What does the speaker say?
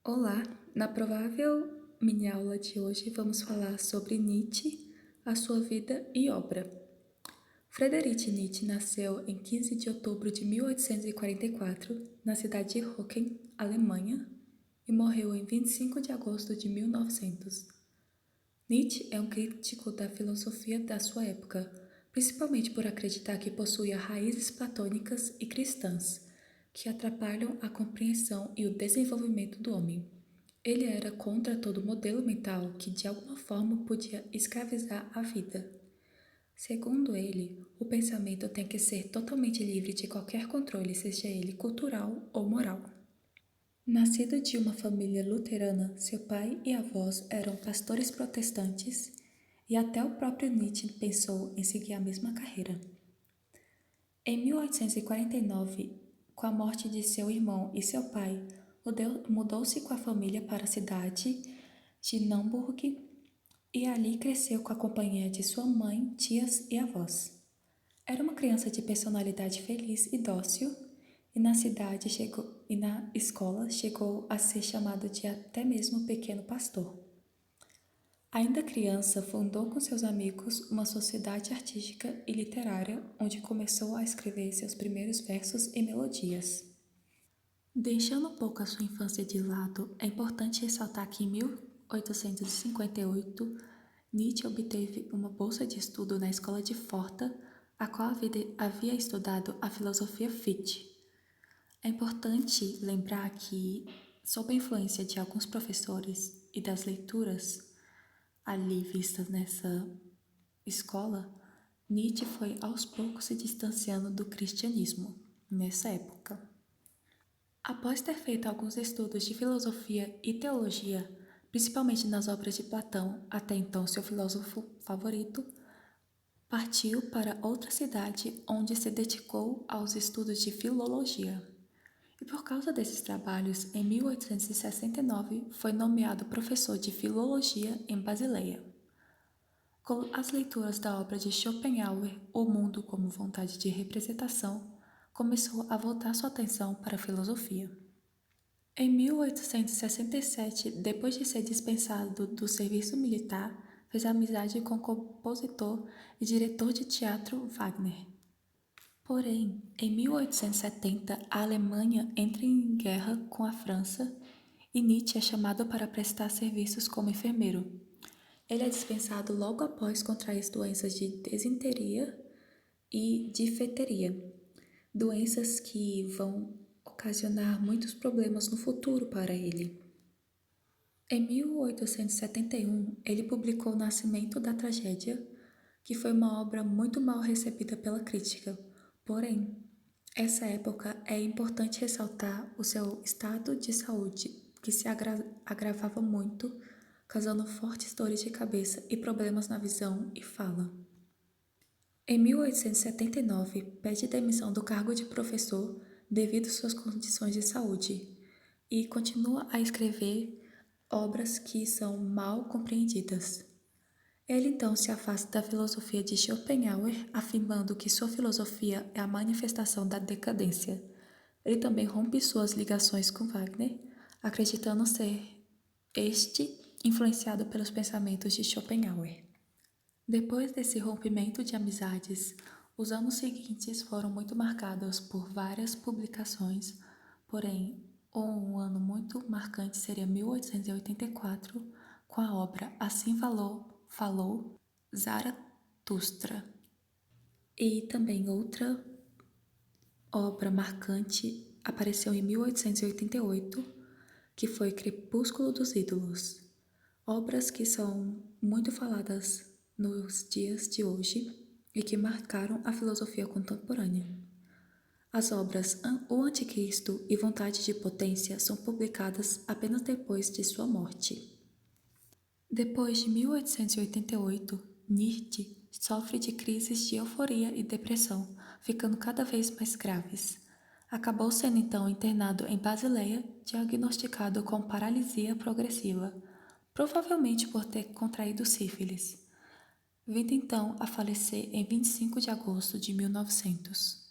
Olá! Na provável mini-aula de hoje vamos falar sobre Nietzsche, a sua vida e obra. Friedrich Nietzsche nasceu em 15 de outubro de 1844 na cidade de Hocken, Alemanha, e morreu em 25 de agosto de 1900. Nietzsche é um crítico da filosofia da sua época, principalmente por acreditar que possuía raízes platônicas e cristãs, que atrapalham a compreensão e o desenvolvimento do homem. Ele era contra todo modelo mental que de alguma forma podia escravizar a vida. Segundo ele, o pensamento tem que ser totalmente livre de qualquer controle, seja ele cultural ou moral. Nascido de uma família luterana, seu pai e avós eram pastores protestantes e até o próprio Nietzsche pensou em seguir a mesma carreira. Em 1849, com a morte de seu irmão e seu pai, mudou-se com a família para a cidade de Naumburg e ali cresceu com a companhia de sua mãe, tias e avós. Era uma criança de personalidade feliz e dócil, e na escola chegou a ser chamado de até mesmo pequeno pastor. Ainda criança, fundou com seus amigos uma sociedade artística e literária, onde começou a escrever seus primeiros versos e melodias. Deixando um pouco a sua infância de lado, é importante ressaltar que em 1858, Nietzsche obteve uma bolsa de estudo na escola de Forta, a qual havia estudado a filosofia Fichte. É importante lembrar que, sob a influência de alguns professores e das leituras ali vistas nessa escola, Nietzsche foi aos poucos se distanciando do cristianismo nessa época. Após ter feito alguns estudos de filosofia e teologia, principalmente nas obras de Platão, até então seu filósofo favorito, partiu para outra cidade onde se dedicou aos estudos de filologia. E por causa desses trabalhos, em 1869 foi nomeado professor de filologia em Basileia. Com as leituras da obra de Schopenhauer, O Mundo como Vontade de Representação, começou a voltar sua atenção para a filosofia. Em 1867, depois de ser dispensado do serviço militar, fez amizade com o compositor e diretor de teatro Wagner. Porém, em 1870, a Alemanha entra em guerra com a França e Nietzsche é chamado para prestar serviços como enfermeiro. Ele é dispensado logo após contrair doenças de disenteria e difteria, doenças que vão ocasionar muitos problemas no futuro para ele. Em 1871, ele publicou O Nascimento da Tragédia, que foi uma obra muito mal recebida pela crítica. Porém, essa época é importante ressaltar o seu estado de saúde, que se agravava muito, causando fortes dores de cabeça e problemas na visão e fala. Em 1879, pede demissão do cargo de professor devido às suas condições de saúde e continua a escrever obras que são mal compreendidas. Ele então se afasta da filosofia de Schopenhauer, afirmando que sua filosofia é a manifestação da decadência. Ele também rompe suas ligações com Wagner, acreditando ser este influenciado pelos pensamentos de Schopenhauer. Depois desse rompimento de amizades, os anos seguintes foram muito marcados por várias publicações, porém, um ano muito marcante seria 1884, com a obra Assim Falou Zaratustra. E também outra obra marcante apareceu em 1888, que foi Crepúsculo dos Ídolos. Obras que são muito faladas nos dias de hoje e que marcaram a filosofia contemporânea. As obras O Anticristo e Vontade de Potência são publicadas apenas depois de sua morte. Depois de 1888, Nietzsche sofre de crises de euforia e depressão, ficando cada vez mais graves. Acabou sendo então internado em Basileia, diagnosticado com paralisia progressiva, provavelmente por ter contraído sífilis. Vindo então a falecer em 25 de agosto de 1900.